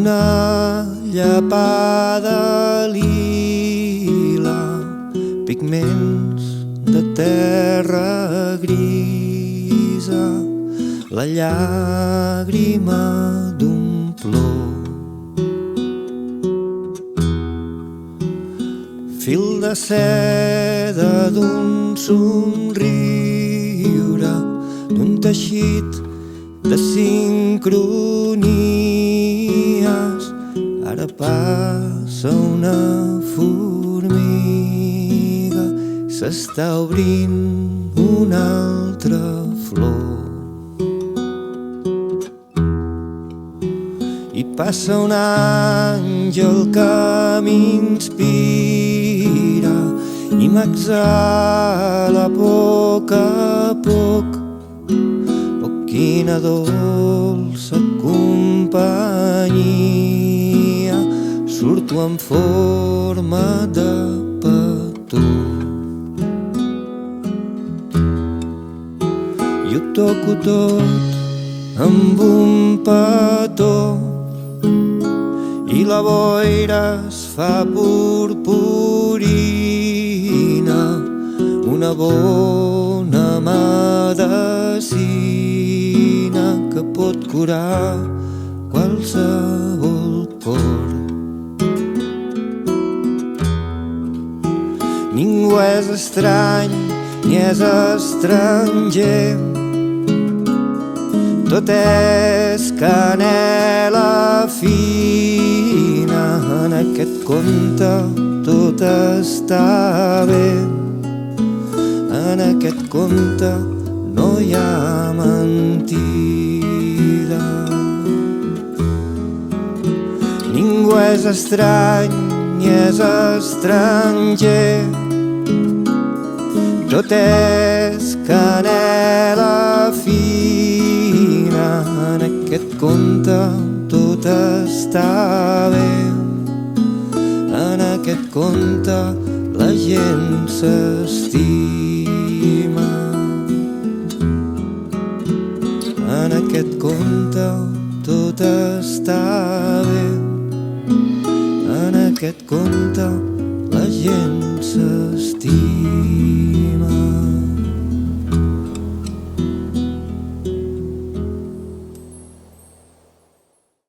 una llapada lila, pigments de terra grisa, la llàgrima d'un plor. Fil de seda d'un somriure, d'un teixit de sincronies. Ara passa una formiga, s'està obrint una altra flor. I passa un àngel que m'inspira i m'exhala a poc. Oh, quina dolça companyia, surto en forma de petó. I ho toco tot amb un petó, i la boira es fa purpurina, una bona medecina que pot curar qualsevol cor. Ningú és estrany ni és estranger, tot és canela fina. En aquest conte tot està bé, en aquest conte no hi ha mentida. Ningú és estrany ni és estranger, tot és canela fina. En aquest conte tot està bé, en aquest conte la gent s'estima. En aquest conte tot està bé, en aquest conte la gent s'estima.